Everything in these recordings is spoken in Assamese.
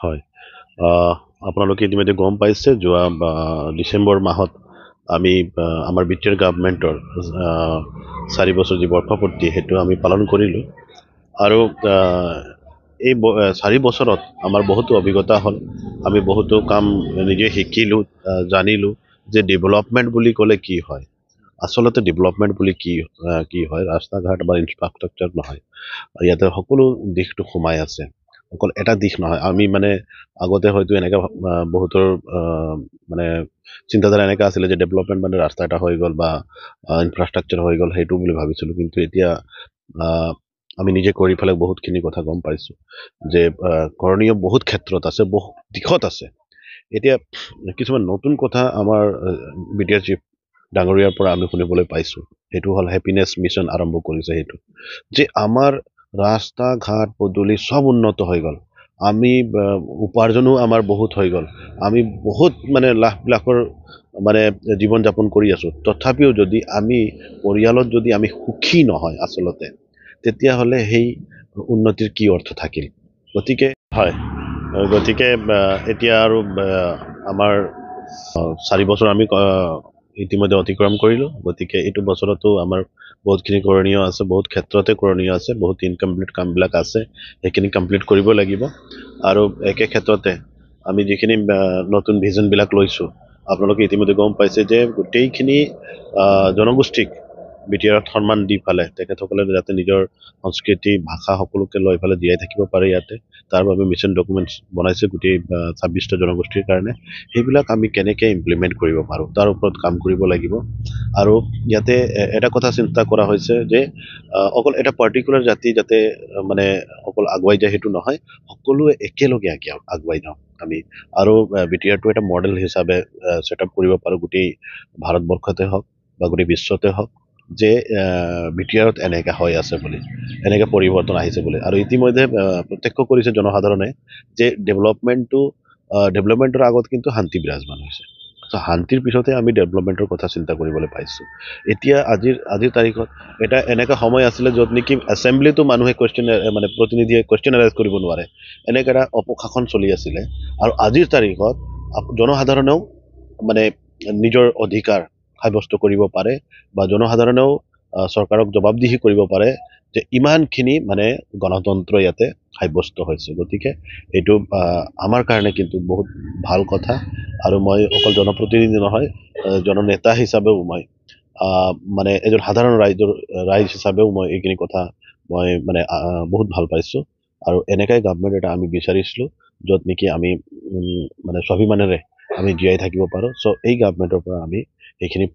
হয়। আপোনালোকে ইতিমধ্যে গম পাইছে যোৱা ডিচেম্বৰ মাহত আমি আমাৰ বিটিআৰ গভৰ্ণমেণ্টৰ 4 বছৰ যি বৰ্ষপূৰ্তি সেইটো আমি পালন কৰিলোঁ আৰু এই 4 বছৰত আমাৰ বহুতো অভিজ্ঞতা হ'ল। আমি বহুতো কাম নিজে শিকিলোঁ, জানিলোঁ যে ডেভেলপমেণ্ট বুলি ক'লে কি হয়। আচলতে ডেভেলপমেণ্ট বুলি কি হয়, ৰাস্তা ঘাট বা ইনফ্ৰাষ্ট্ৰাকচাৰ নহয়। ইয়াতে সকলো দিশটো সোমাই আছে, অকল এটা দিশ নহয়। আমি মানে আগতে হয়তো এনেকৈ বহুতৰ মানে চিন্তাধাৰা এনেকুৱা আছিলে যে ডেভেলপমেণ্ট মানে ৰাস্তা এটা হৈ গ'ল বা ইনফ্ৰাষ্ট্ৰাকচাৰ হৈ গ'ল সেইটো বুলি ভাবিছিলোঁ। কিন্তু এতিয়া আমি নিজে কৰি পেলাই বহুতখিনি কথা গম পাইছোঁ যে কৰণীয় বহুত ক্ষেত্ৰত আছে, বহুত দিশত আছে। এতিয়া কিছুমান নতুন কথা আমাৰ বিটিআৰ চিফ ডাঙৰীয়াৰ পৰা আমি শুনিবলৈ পাইছোঁ। সেইটো হ'ল হেপিনেছ মিছন আৰম্ভ কৰিছে। সেইটো যে আমাৰ ৰাস্তা ঘাট পদূলি চব উন্নত হৈ গ'ল, আমি উপাৰ্জনো আমাৰ বহুত হৈ গ'ল, আমি বহুত মানে লাখ লাখৰ মানে জীৱন যাপন কৰি আছোঁ। তথাপিও যদি আমি পৰিয়ালত যদি আমি সুখী নহয় আচলতে, তেতিয়াহ'লে সেই উন্নতিৰ কি অৰ্থ থাকিল। গতিকে হয়, গতিকে এতিয়া আৰু আমাৰ 4 বছৰ আমি ইতিমধ্যে অতিক্ৰম কৰিলোঁ। গতিকে এইটো বছৰতো আমাৰ বহুতখিনি কৰণীয় আছে, বহুত ক্ষেত্ৰতে কৰণীয় আছে, বহুত ইনকমপ্লিট কামবিলাক আছে, সেইখিনি কমপ্লিট কৰিব লাগিব। আৰু একে ক্ষেত্ৰতে আমি যিখিনি নতুন ভিজনবিলাক লৈছোঁ, আপোনালোকে ইতিমধ্যে গম পাইছে যে গোটেইখিনি জনগোষ্ঠীক বিটিআৰত সন্মান দি পেলাই তেখেতসকলে যাতে নিজৰ সংস্কৃতি ভাষা সকলোকে লৈ পেলাই জীয়াই থাকিব পাৰে ইয়াতে, তাৰ বাবে মিছন ডকুমেণ্টছ বনাইছে গোটেই 26টা জনগোষ্ঠীৰ কাৰণে। সেইবিলাক আমি কেনেকৈ ইমপ্লিমেণ্ট কৰিব পাৰোঁ তাৰ ওপৰত কাম কৰিব লাগিব। আৰু ইয়াতে এটা কথা চিন্তা কৰা হৈছে যে অকল এটা পাৰ্টিকুলাৰ জাতি যাতে মানে অকল আগুৱাই যায় সেইটো নহয়, সকলোৱে একেলগে আগুৱাই যাওঁ আমি। আৰু বিটিআৰটো এটা মডেল হিচাপে ছেট আপ কৰিব পাৰোঁ গোটেই ভাৰতবৰ্ষতে হওক বা গোটেই বিশ্বতে হওক, যে বিটিআৰত এনেকৈ হৈ আছে বুলি, এনেকৈ পৰিৱৰ্তন আহিছে বুলি। আৰু ইতিমধ্যে প্ৰত্যক্ষ কৰিছে জনসাধাৰণে যে ডেভেলপমেণ্টৰ আগত কিন্তু শান্তি বিৰাজমান হৈছে। শান্তিৰ পিছতে আমি ডেভেলপমেণ্টৰ কথা চিন্তা কৰিবলৈ পাইছোঁ। এতিয়া আজিৰ তাৰিখত এটা এনেকুৱা সময় আছিলে য'ত নেকি এছেম্বলিটো মানুহে মানে প্ৰতিনিধিয়ে কুৱেশ্যনাৰাইজ কৰিব নোৱাৰে, এনেকৈ এটা অপশাসন চলি আছিলে। আৰু আজিৰ তাৰিখত জনসাধাৰণেও মানে নিজৰ অধিকাৰ সাব্যস্ত কৰিব পাৰে বা জনসাধাৰণেও চৰকাৰক জবাবদিহি কৰিব পাৰে যে ইমানখিনি মানে গণতন্ত্ৰ ইয়াতে সাব্যস্ত হৈছে। গতিকে এইটো আমাৰ কাৰণে কিন্তু বহুত ভাল কথা। আৰু মই অকল জনপ্ৰতিনিধি নহয়, জননেতা হিচাপেও মই মানে এজন সাধাৰণ ৰাইজ হিচাপেও মই এইখিনি কথা মই মানে বহুত ভাল পাইছোঁ। আৰু এনেকাই গভৰ্ণমেণ্ট এটা আমি বিচাৰিছিলোঁ য'ত নেকি আমি মানে স্বাভিমানেৰে আমি জীয়াই থাকিব পাৰোঁ। চ' এই গভৰ্ণমেণ্টৰ পৰা আমি সেইখিনি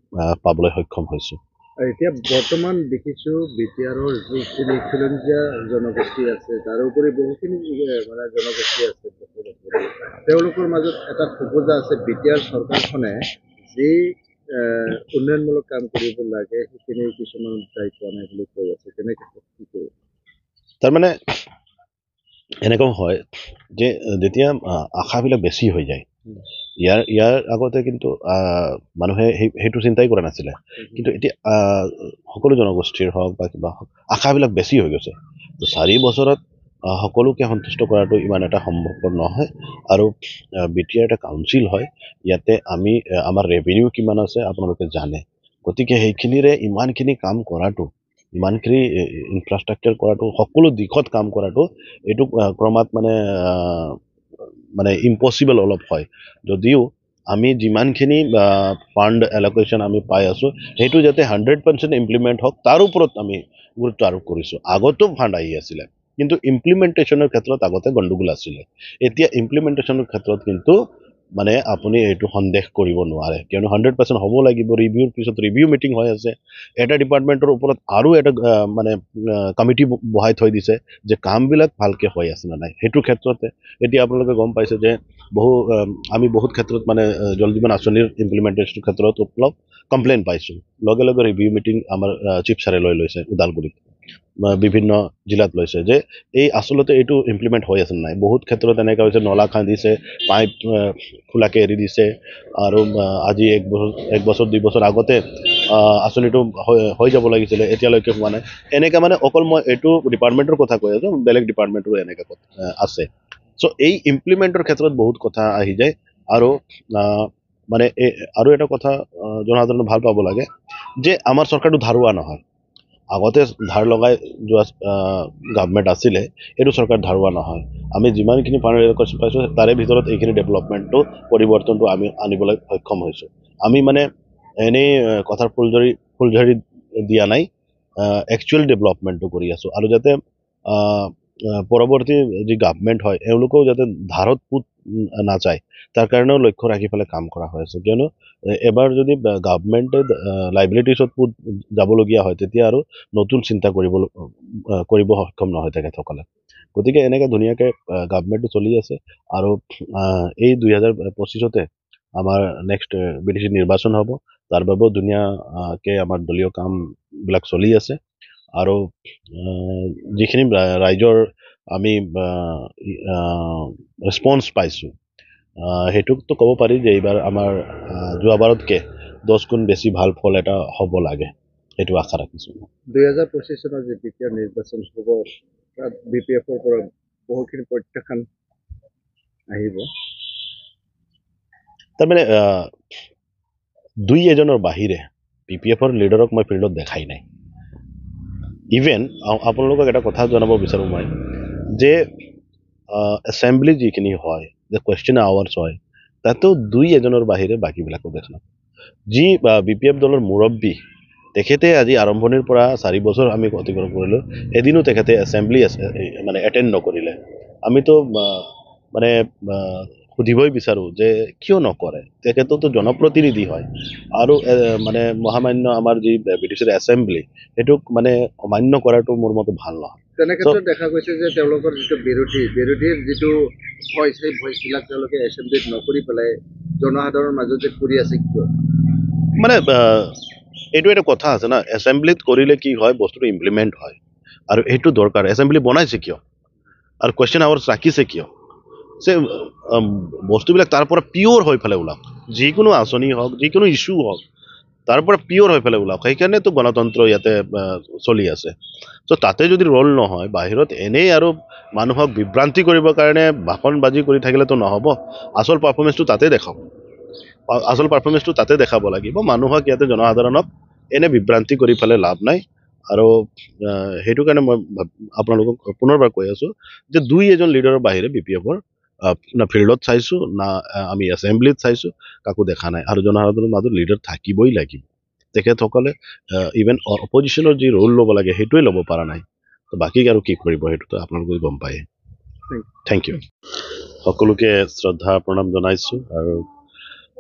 পাবলৈ সক্ষম হৈছোঁ। এতিয়া বৰ্তমান দেখিছোঁ বিটিআৰৰ যিখিনি খিলঞ্জীয়া জনগোষ্ঠী আছে, তাৰোপৰি বহুখিনি মানে জনগোষ্ঠী আছে, তেওঁলোকৰ মাজত এটা খোকোজা আছে বিটিআৰ চৰকাৰখনে যি উন্নয়নমূলক কাম কৰিব লাগে সেইখিনি কিছুমান দায়িত্ব পোৱা নাই বুলি কৈ আছে। কেনেকৈ কি কৰিব? তাৰমানে এনেকুৱাও হয় যে যেতিয়া আশাবিলাক বেছি হৈ যায়, ইয়াৰ আগতে কিন্তু মানুহে সেইটো চিন্তাই কৰা নাছিলে। কিন্তু এতিয়া সকলো জনগোষ্ঠীৰ হওক বা কিবা হওক আশাবিলাক বেছি হৈ গৈছে। তো 4 বছৰত সকলোকে সন্তুষ্ট কৰাটো ইমান এটা সম্ভৱপৰ নহয়। আৰু বিটিআৰ এটা কাউন্সিল হয়, ইয়াতে আমি আমাৰ ৰেভিনিউ কিমান আছে আপোনালোকে জানে। গতিকে সেইখিনিৰে ইমানখিনি কাম কৰাটো, ইমানখিনি ইনফ্ৰাষ্ট্ৰাকচাৰ কৰাটো, সকলো দিশত কাম কৰাটো এইটো ক্ৰমাৎ মানে ইম্পচিবল অলপ হয়। যদিও আমি যিমানখিনি ফাণ্ড এল'কেশ্যন আমি পাই আছোঁ সেইটো যাতে 100% ইমপ্লিমেণ্ট হওক তাৰ ওপৰত আমি গুৰুত্ব আৰোপ কৰিছোঁ। আগতো ফাণ্ড আহি আছিলে, কিন্তু ইমপ্লিমেণ্টেশ্যনৰ ক্ষেত্ৰত আগতে গণ্ডগোল আছিলে। এতিয়া ইমপ্লিমেণ্টেশ্যনৰ ক্ষেত্ৰত কিন্তু মানে আপুনি এইটো সন্দেহ কৰিব নোৱাৰে, কিয়নো 100% হ'ব লাগিব। ৰিভিউৰ পিছত ৰিভিউ মিটিং হৈ আছে, এটা ডিপাৰ্টমেণ্টৰ ওপৰত আৰু এটা মানে কমিটি বহাই থৈ দিছে যে কামবিলাক ভালকৈ হৈ আছে নে নাই। সেইটো ক্ষেত্ৰতে এতিয়া আপোনালোকে গম পাইছে যে আমি বহুত ক্ষেত্ৰত মানে জল জীৱন আঁচনিৰ ইমপ্লিমেণ্টেশ্যনৰ ক্ষেত্ৰত অলপ কমপ্লেইন পাইছোঁ। লগে লগে ৰিভিউ মিটিং আমাৰ চিফ ছাৰে লৈ লৈছে ওদালগুৰিত, বিভিন্ন জিলাত লৈছে যে এই আচলতে এইটো ইমপ্লিমেণ্ট হৈ আছে নাই। বহুত ক্ষেত্ৰত এনেকুৱা হৈছে নলা খান্দিছে, পাইপ খোলাকৈ এৰি দিছে, আৰু আজি 1 বছৰ 2 বছৰ আগতে আঁচনিটো হৈ যাব লাগিছিলে, এতিয়ালৈকে হোৱা নাই। এনেকৈ মানে অকল মই এইটো ডিপাৰ্টমেণ্টৰ কথা কৈ আছোঁ, বেলেগ ডিপাৰ্টমেণ্টৰো এনেকৈ আছে। চ' এই ইমপ্লিমেণ্টৰ ক্ষেত্ৰত বহুত কথা আহি যায় আৰু মানে আৰু এটা কথা জনসাধাৰণে ভাল পাব লাগে যে আমাৰ চৰকাৰটো ধাৰুৱা নহয় আগতে ধাৰ লগাই যোৱা গভৰ্ণমেণ্ট আছিলে এইটো চৰকাৰ ধাৰুৱা নহয় আমি যিমানখিনি পাইছোঁ তাৰে ভিতৰত এইখিনি ডেভেলপমেণ্টটো পৰিৱৰ্তনটো আমি আনিবলৈ সক্ষম হৈছোঁ আমি মানে এনেই কথাৰ ফুলঝাৰি দিয়া নাই একচুৱেল ডেভেলপমেণ্টটো কৰি আছোঁ আৰু যাতে পৰৱৰ্তী যি গভৰ্ণমেণ্ট হয় এওঁলোকেও যাতে ধাৰত পুত নাযায় তাৰ কাৰণেও লক্ষ্য ৰাখি পেলাই কাম কৰা হৈ আছে কিয়নো এবাৰ যদি গভৰ্ণমেণ্টে লাইবিলিটিছত পুত যাবলগীয়া হয় তেতিয়া আৰু নতুন চিন্তা কৰিব সক্ষম নহয় তেখেতসকলে গতিকে এনেকৈ ধুনীয়াকৈ গভৰ্ণমেণ্টটো চলি আছে আৰু এই 2025তে আমাৰ নেক্সট বিদেশী নিৰ্বাচন হ'ব তাৰ বাবেও ধুনীয়াকৈ আমাৰ দলীয় কামবিলাক চলি আছে আৰু যিখিনি ৰাইজৰ আমি ৰেছপন্স পাইছোঁ সেইটোকতো ক'ব পাৰি যে এইবাৰ আমাৰ যোৱাবাৰতকৈ 10 গুণ বেছি ভাল ফল এটা হ'ব লাগে সেইটো আশা ৰাখিছোঁ 2025 চনত যে দ্বিতীয় নিৰ্বাচন হ'ব তাত BPF-ৰ পৰা বহুখিনি প্ৰত্যাখ্যান আহিব তাৰমানে দুই এজনৰ বাহিৰে BPF-ৰ লিডাৰক মই ফিল্ডত দেখাই নাই ইভেন আপোনালোকক এটা কথা জনাব বিচাৰোঁ মই যে এছেম্বলি যিখিনি হয় যে কুৱেশ্যন আৱাৰ্ছ হয় তাতো দুই এজনৰ বাহিৰে বাকীবিলাকো দেখা নাপাওঁ যি BPF দলৰ মুৰব্বী তেখেতে আজি আৰম্ভণিৰ পৰা 4 বছৰ আমি অতিক্ৰম কৰিলোঁ এদিনো তেখেতে এছেম্বলি মানে এটেণ্ড নকৰিলে আমিতো মানে সুধিবই বিচাৰোঁ যে কিয় নকৰে তেখেততো জনপ্ৰতিনিধি হয় আৰু মানে মহামান্য আমাৰ যি ব্ৰিটিছৰ এছেম্বলি সেইটোক মানে অমান্য কৰাটো মোৰ মতে ভাল নহয় তেনে ক্ষেত্ৰত দেখা গৈছে যে তেওঁলোকৰ যিটো বিৰোধীৰ যিটো ভইচ সেই ভইচবিলাক তেওঁলোকে এছেম্বলিত নকৰি পেলাই জনসাধাৰণৰ মাজতে কৰি আছে কিয় মানে এইটো এটা কথা আছে না এছেম্বলিত কৰিলে কি হয় বস্তুটো ইমপ্লিমেণ্ট হয় আৰু এইটো দৰকাৰ এছেম্বলি বনাইছে কিয় আৰু কুৱেশ্যন আৱাৰ্ছ ৰাখিছে কিয় যে বস্তুবিলাক তাৰ পৰা পিয়'ৰ হৈ পেলাই ওলাওক যিকোনো আঁচনি হওক যিকোনো ইছ্যু হওক তাৰ পৰা পিয়'ৰ হৈ পেলাই ওলাওক সেইকাৰণেতো গণতন্ত্ৰ ইয়াতে চলি আছে চ' তাতে যদি ৰ'ল নহয় বাহিৰত এনেই আৰু মানুহক বিভ্ৰান্তি কৰিবৰ কাৰণে ভাষণবাজি কৰি থাকিলেতো নহ'ব আচল পাৰফৰ্মেঞ্চটো তাতে দেখাওক আচল পাৰফৰ্মেঞ্চটো তাতে দেখাব লাগিব মানুহক ইয়াতে জনসাধাৰণক এনে বিভ্ৰান্তি কৰি পেলাই লাভ নাই আৰু সেইটো কাৰণে মই আপোনালোকক পুনৰবাৰ কৈ আছোঁ যে দুই এজন লিডাৰৰ বাহিৰে BPF-ৰ না ফিল্ডত চাইছোঁ না আমি এছেম্বলিত চাইছোঁ কাকো দেখা নাই আৰু জনসাধাৰণৰ মাজত লিডাৰ থাকিবই লাগিব তেখেতসকলে ইভেন অপজিশ্যনৰ যি ৰোল ল'ব লাগে সেইটোৱে ল'ব পৰা নাই তো বাকী আৰু কি কৰিব সেইটোতো আপোনালোকে গম পায় থেংক ইউ সকলোকে শ্ৰদ্ধা প্ৰণাম জনাইছোঁ আৰু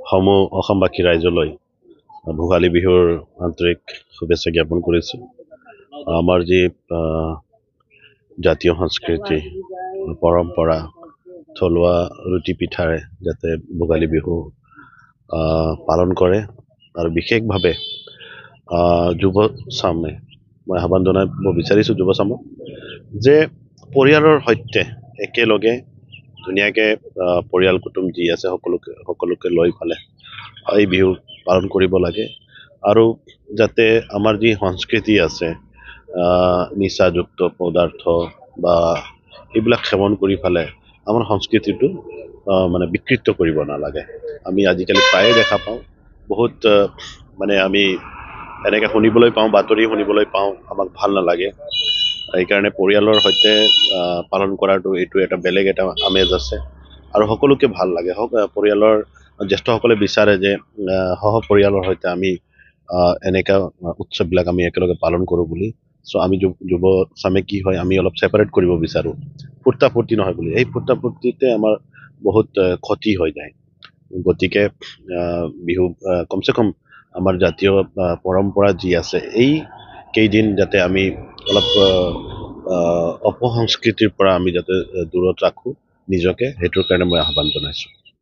সমূহ অসমবাসী ৰাইজলৈ ভোগালী বিহুৰ আন্তৰিক শুভেচ্ছা জ্ঞাপন কৰিছোঁ আমাৰ যি জাতীয় সংস্কৃতি পৰম্পৰা থলুৱা ৰুটি পিঠাৰে যাতে ভোগালী বিহু পালন কৰে আৰু বিশেষভাৱে যুৱচামে মই আহ্বান জনাব বিচাৰিছোঁ যুৱচামক যে পৰিয়ালৰ সৈতে একেলগে ধুনীয়াকৈ পৰিয়াল কুটুম যি আছে সকলোকে লৈ পেলাই এই বিহু পালন কৰিব লাগে আৰু যাতে আমাৰ যি সংস্কৃতি আছে নিচাযুক্ত পদাৰ্থ বা এইবিলাক সেৱন কৰি পেলাই আমাৰ সংস্কৃতিটো মানে বিকৃত কৰিব নালাগে আমি আজিকালি প্ৰায়ে দেখা পাওঁ বহুত মানে আমি এনেকৈ শুনিবলৈ পাওঁ বাতৰি শুনিবলৈ পাওঁ আমাক ভাল নালাগে সেইকাৰণে পৰিয়ালৰ সৈতে পালন কৰাটো এইটো এটা বেলেগ এটা আমেজ আছে আৰু সকলোকে ভাল লাগে পৰিয়ালৰ জ্যেষ্ঠসকলে বিচাৰে যে পৰিয়ালৰ সৈতে আমি এনেকুৱা উৎসৱবিলাক আমি একেলগে পালন কৰোঁ বুলি চ' আমি যুৱচামে কি হয় আমি অলপ ছেপাৰেট কৰিব বিচাৰোঁ ফূৰ্তা ফূৰ্তি নহয় বুলি এই ফূৰ্তা ফূৰ্তিতে আমাৰ বহুত ক্ষতি হৈ যায় গতিকে বিহু কমচে কম আমাৰ জাতীয় পৰম্পৰা যি আছে এই কেইদিন যাতে আমি অলপ অপসংস্কৃতিৰ পৰা আমি যাতে দূৰত ৰাখোঁ নিজকে সেইটোৰ কাৰণে মই আহ্বান জনাইছোঁ